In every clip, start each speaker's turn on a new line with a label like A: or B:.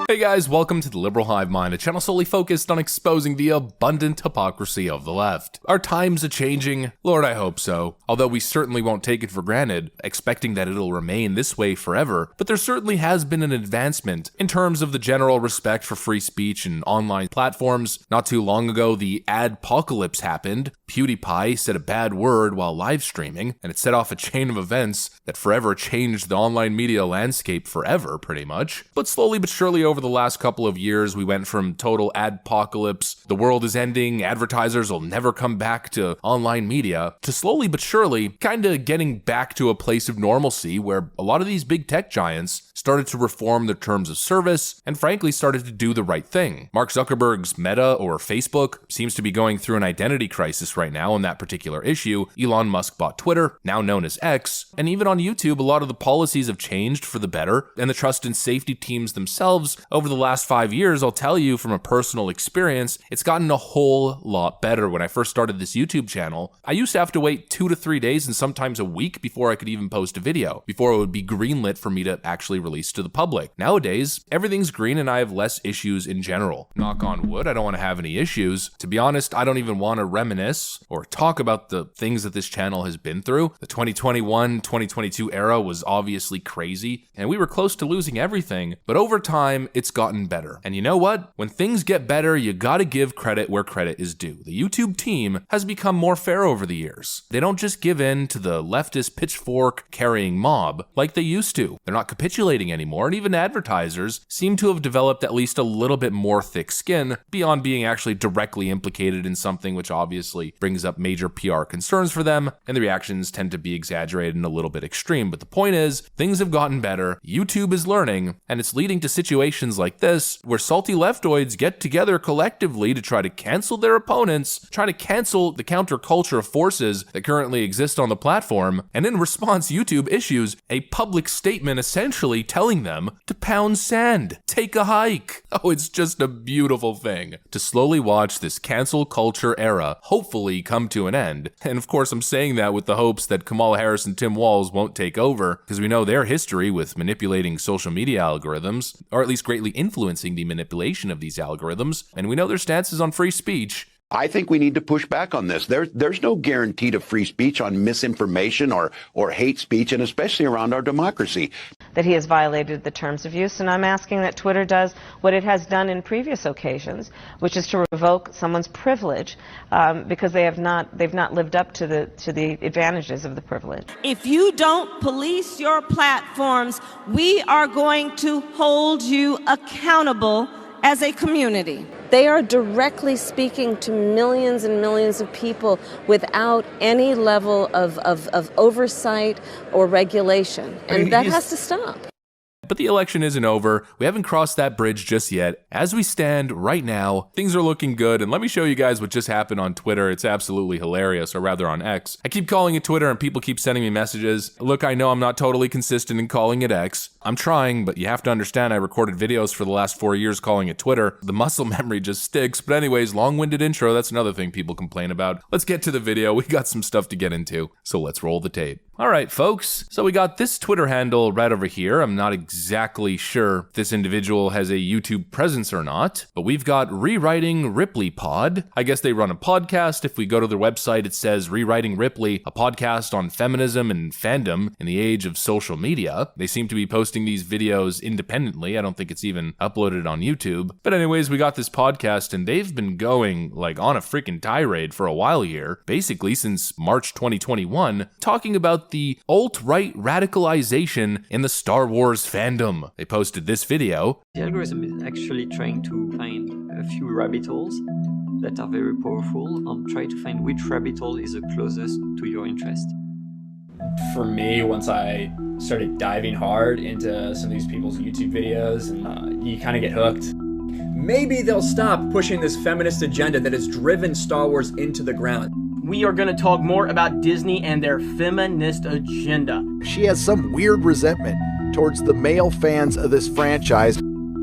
A: Hey guys, welcome to the Liberal Hive Mind, a channel solely focused on exposing the abundant hypocrisy of the left. Are times a-changing? Lord, I hope so. Although we certainly won't take it for granted, expecting that it'll remain this way forever, but there certainly has been an advancement in terms of the general respect for free speech and online platforms. Not too long ago, the adpocalypse happened. PewDiePie said a bad word while live streaming, and it set off a chain of events that forever changed the online media landscape forever, pretty much. But slowly but surely over the last couple of years, we went from total adpocalypse, the world is ending, advertisers will never come back to online media, to slowly but surely kinda getting back to a place of normalcy where a lot of these big tech giants started to reform their terms of service and frankly started to do the right thing. Mark Zuckerberg's Meta, or Facebook, seems to be going through an identity crisis right now on that particular issue. Elon Musk bought Twitter, now known as X, and even on YouTube, a lot of the policies have changed for the better, and the trust and safety teams themselves over the last 5 years, I'll tell you from a personal experience, it's gotten a whole lot better. When I first started this YouTube channel, I used to have to wait 2 to 3 days and sometimes a week before I could even post a video, before it would be greenlit for me to actually release to the public. Nowadays, everything's green and I have less issues in general. Knock on wood, I don't want to have any issues. To be honest, I don't even want to reminisce or talk about the things that this channel has been through. The 2021-2022 era was obviously crazy, and we were close to losing everything, but over time, it's gotten better. And you know what? When things get better, you gotta give credit where credit is due. The YouTube team has become more fair over the years. They don't just give in to the leftist pitchfork-carrying mob like they used to. They're not capitulating anymore, and even advertisers seem to have developed at least a little bit more thick skin beyond being actually directly implicated in something, which obviously brings up major PR concerns for them, and the reactions tend to be exaggerated and a little bit extreme. But the point is, things have gotten better, YouTube is learning, and it's leading to situations like this, where salty leftoids get together collectively to try to cancel their opponents, try to cancel the counterculture forces that currently exist on the platform, and in response, YouTube issues a public statement essentially telling them to pound sand, take a hike. Oh, it's just a beautiful thing to slowly watch this cancel culture era hopefully come to an end. And of course, I'm saying that with the hopes that Kamala Harris and Tim Walz won't take over, because we know their history with manipulating social media algorithms, or at least greatly influencing the manipulation of these algorithms, and we know their stances on free speech.
B: I think we need to push back on this. There's no guarantee to free speech on misinformation or hate speech, and especially around our democracy.
C: That he has violated the terms of use, and I'm asking that Twitter does what it has done in previous occasions, which is to revoke someone's privilege because they've not lived up to the advantages of the privilege.
D: If you don't police your platforms, we are going to hold you accountable as a community.
E: They are directly speaking to millions and millions of people without any level of oversight or regulation. And that has to stop.
A: But the election isn't over. We haven't crossed that bridge just yet. As we stand right now, things are looking good. And let me show you guys what just happened on Twitter. It's absolutely hilarious, or rather on X. I keep calling it Twitter and people keep sending me messages. Look, I know I'm not totally consistent in calling it X. I'm trying, but you have to understand I recorded videos for the last 4 years calling it Twitter. The muscle memory just sticks. But anyways, long-winded intro, that's another thing people complain about. Let's get to the video. We got some stuff to get into, so let's roll the tape. All right, folks, so we got this Twitter handle right over here. I'm not exactly sure if this individual has a YouTube presence or not, but we've got Rewriting Ripley Pod. I guess they run a podcast. If we go to their website, it says Rewriting Ripley, a podcast on feminism and fandom in the age of social media. They seem to be posting these videos independently. I don't think it's even uploaded on YouTube. But anyways, we got this podcast and they've been going like on a freaking tirade for a while here, basically since March 2021, talking about the alt-right radicalization in the Star Wars fandom. They posted this video.
F: The algorithm is actually trying to find a few rabbit holes that are very powerful and try to find which rabbit hole is the closest to your interest.
G: For me, once I started diving hard into some of these people's YouTube videos, and you kind of get hooked. Maybe they'll stop pushing this feminist agenda that has driven Star Wars into the ground.
H: We are going to talk more about Disney and their feminist agenda.
I: She has some weird resentment towards the male fans of this franchise.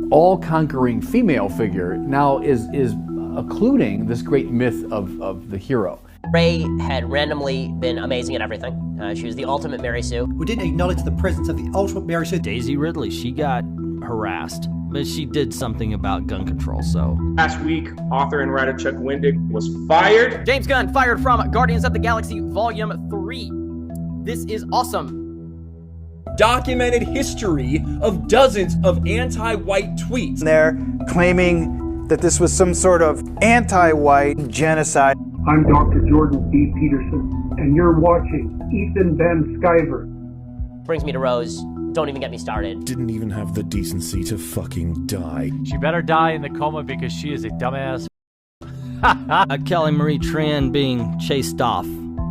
J: All-conquering female figure now is occluding this great myth of the hero.
K: Rey had randomly been amazing at everything. She was the ultimate Mary Sue.
L: We didn't acknowledge the presence of the ultimate Mary Sue.
M: Daisy Ridley, she got harassed
L: but she did something about gun control, so.
M: Last week, author and writer Chuck Wendig was fired.
N: James Gunn fired from Guardians of the Galaxy Volume 3. This is awesome.
O: Documented history of dozens of anti-white tweets.
P: They're claiming that this was some sort of anti-white genocide.
Q: I'm Dr. Jordan D. Peterson, and you're watching Ethan Van Sciver.
K: Brings me to Rose. Don't even get me started.
R: Didn't even have the decency to fucking die.
S: She better die in the coma because she is a dumbass.
L: Kelly Marie Tran being chased off.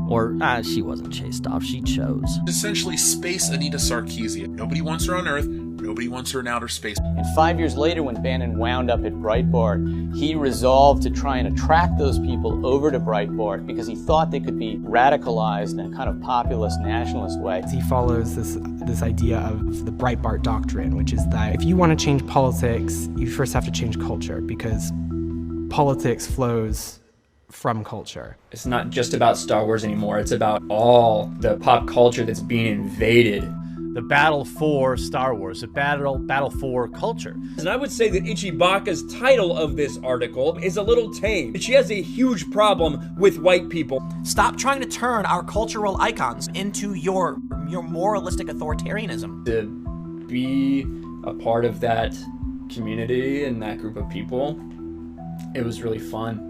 L: Or, she wasn't chased off, she chose.
T: Essentially, Space Anita Sarkeesian. Nobody wants her on Earth, nobody wants her in outer space.
U: And 5 years later, when Bannon wound up at Breitbart, he resolved to try and attract those people over to Breitbart because he thought they could be radicalized in a kind of populist nationalist way.
V: He follows this idea of the Breitbart doctrine, which is that if you want to change politics, you first have to change culture, because politics flows from culture.
G: It's not just about Star Wars anymore. It's about all the pop culture that's being invaded.
S: The battle for Star Wars, the battle for culture.
O: And I would say that Ichibaka's title of this article is a little tame. She has a huge problem with white people.
N: Stop trying to turn our cultural icons into your moralistic authoritarianism.
G: To be a part of that community and that group of people, it was really fun.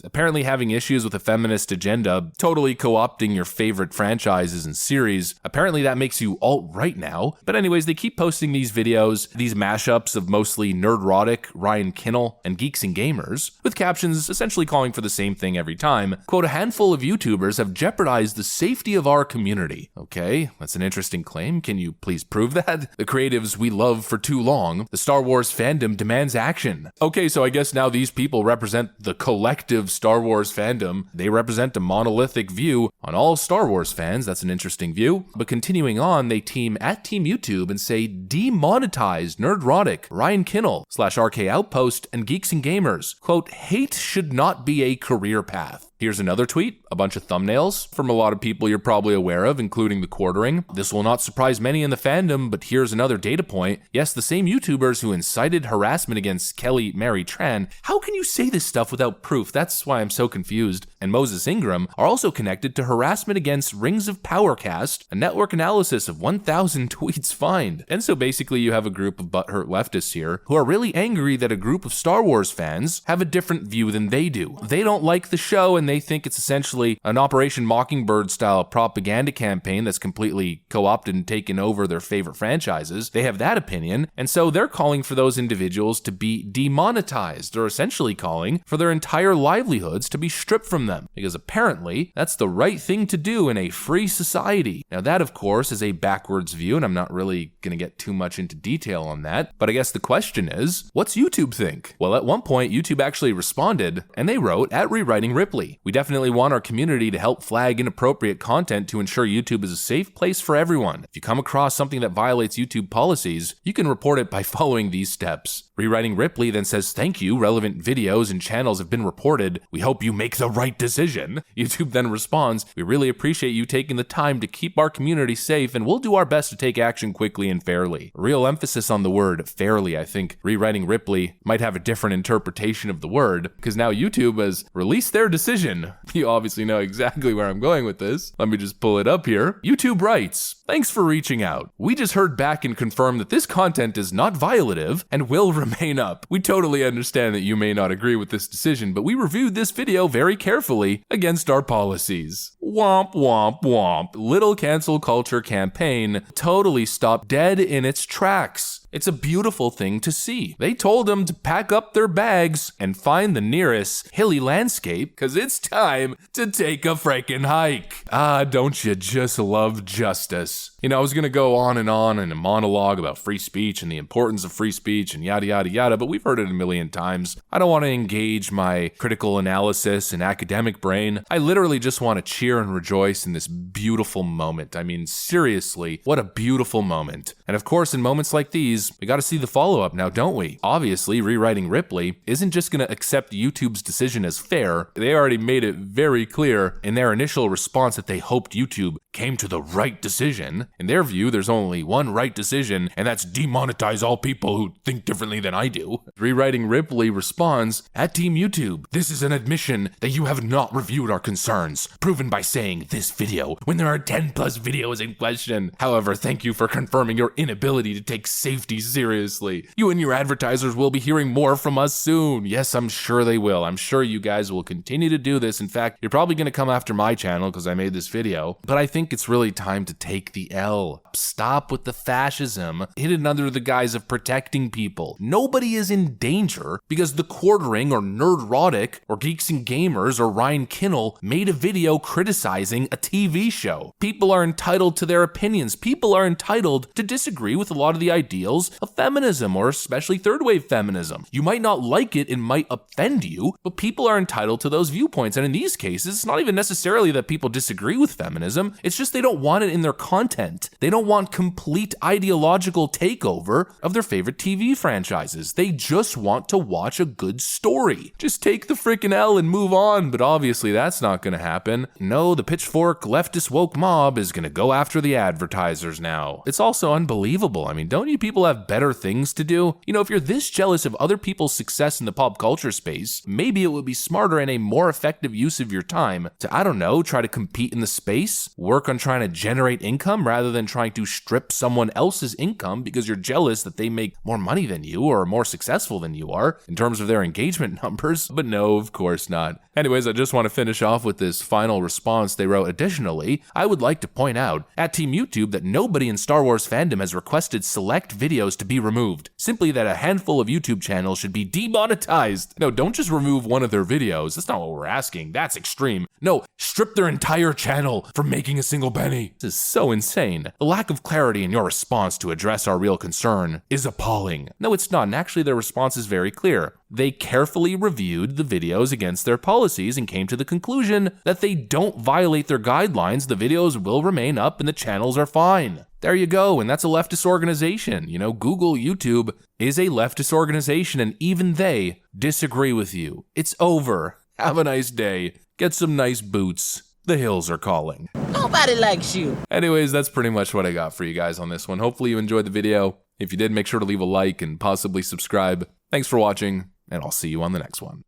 A: Apparently having issues with a feminist agenda, totally co-opting your favorite franchises and series, apparently that makes you alt-right now. But anyways, they keep posting these videos, these mashups of mostly nerdrotic, Ryan Kinnell, and Geeks and Gamers, with captions essentially calling for the same thing every time. Quote, a handful of YouTubers have jeopardized the safety of our community. Okay, that's an interesting claim. Can you please prove that? The creatives we love for too long. The Star Wars fandom demands action. Okay, so I guess now these people represent the collective Star Wars fandom. They represent a monolithic view on all Star Wars fans. That's an interesting view. But continuing on, they team at Team YouTube and say demonetized Nerdrotic, Ryan Kinnell / RK Outpost, and Geeks and Gamers. Quote, hate should not be a career path. Here's another tweet, a bunch of thumbnails from a lot of people you're probably aware of, including the quartering. This will not surprise many in the fandom, but here's another data point. Yes, the same YouTubers who incited harassment against Kelly Marie Tran. How can you say this stuff without proof? That's why I'm so confused. And Moses Ingram are also connected to harassment against Rings of Powercast, a network analysis of 1,000 tweets find. And so basically you have a group of butthurt leftists here who are really angry that a group of Star Wars fans have a different view than they do. They don't like the show and they think it's essentially an Operation Mockingbird style propaganda campaign that's completely co-opted and taken over their favorite franchises. They have that opinion, and so they're calling for those individuals to be demonetized, or essentially calling for their entire livelihoods to be stripped from them, because apparently that's the right thing to do in a free society. Now that, of course, is a backwards view, and I'm not really going to get too much into detail on that, but I guess the question is, what's YouTube think? Well, at one point, YouTube actually responded, and they wrote, at Rewriting Ripley, we definitely want our community to help flag inappropriate content to ensure YouTube is a safe place for everyone. If you come across something that violates YouTube policies, you can report it by following these steps. Rewriting Ripley then says, thank you, relevant videos and channels have been reported. We hope you make the right decision. YouTube then responds, we really appreciate you taking the time to keep our community safe, and we'll do our best to take action quickly and fairly. Real emphasis on the word fairly. I think Rewriting Ripley might have a different interpretation of the word, because now YouTube has released their decision. You obviously know exactly where I'm going with this. Let me just pull it up here. YouTube writes, thanks for reaching out. We just heard back and confirmed that this content is not violative and will remain up. We totally understand that you may not agree with this decision, but we reviewed this video very carefully against our policies. Womp womp womp. Little cancel culture campaign totally stopped dead in its tracks. It's a beautiful thing to see. They told them to pack up their bags and find the nearest hilly landscape, cause it's time to take a freaking hike. Ah, don't you just love justice? You know, I was gonna go on in a monologue about free speech and the importance of free speech and yada yada yada, but we've heard it a million times. I don't want to engage my critical analysis and academic brain. I literally just want to cheer and rejoice in this beautiful moment. I mean, seriously, what a beautiful moment. And of course, in moments like these, apologies, we gotta see the follow-up now, don't we? Obviously, Rewriting Ripley isn't just gonna accept YouTube's decision as fair. They already made it very clear in their initial response that they hoped YouTube came to the right decision. In their view, there's only one right decision, and that's demonetize all people who think differently than I do. Rewriting Ripley responds, at Team YouTube, this is an admission that you have not reviewed our concerns, proven by saying this video when there are 10 plus videos in question. However, thank you for confirming your inability to take safety seriously. You and your advertisers will be hearing more from us soon. Yes, I'm sure they will. I'm sure you guys will continue to do this. In fact, you're probably going to come after my channel because I made this video, but I think it's really time to take the L. Stop with the fascism hidden under the guise of protecting people. Nobody is in danger because the Quartering or Nerdrotic or Geeks and Gamers or Ryan Kinnell made a video criticizing a TV show. People are entitled to their opinions. People are entitled to disagree with a lot of the ideals of feminism, or especially third wave feminism. You might not like it, it might offend you, but people are entitled to those viewpoints. And in these cases, it's not even necessarily that people disagree with feminism, it's just they don't want it in their content. They don't want complete ideological takeover of their favorite TV franchises. They just want to watch a good story. Just take the freaking L and move on, but obviously that's not gonna happen. No, the pitchfork leftist woke mob is gonna go after the advertisers now. It's also unbelievable. I mean, don't you people have better things to do? You know, if you're this jealous of other people's success in the pop culture space, maybe it would be smarter and a more effective use of your time to, I don't know, try to compete in the space, work on trying to generate income rather than trying to strip someone else's income because you're jealous that they make more money than you or are more successful than you are in terms of their engagement numbers. But no, of course not. Anyways, I just want to finish off with this final response they wrote. Additionally, I would like to point out at Team YouTube that nobody in Star Wars fandom has requested select videos to be removed. Simply that a handful of YouTube channels should be demonetized. No, don't just remove one of their videos. That's not what we're asking. That's extreme. No, strip their entire channel from making a single penny. This is so insane. The lack of clarity in your response to address our real concern is appalling. No, it's not. And actually, their response is very clear. They carefully reviewed the videos against their policies and came to the conclusion that they don't violate their guidelines. The videos will remain up and the channels are fine. There you go, and that's a leftist organization. You know, Google, YouTube is a leftist organization, and even they disagree with you. It's over. Have a nice day. Get some nice boots. The hills are calling.
B: Nobody likes you.
A: Anyways, that's pretty much what I got for you guys on this one. Hopefully you enjoyed the video. If you did, make sure to leave a like and possibly subscribe. Thanks for watching, and I'll see you on the next one.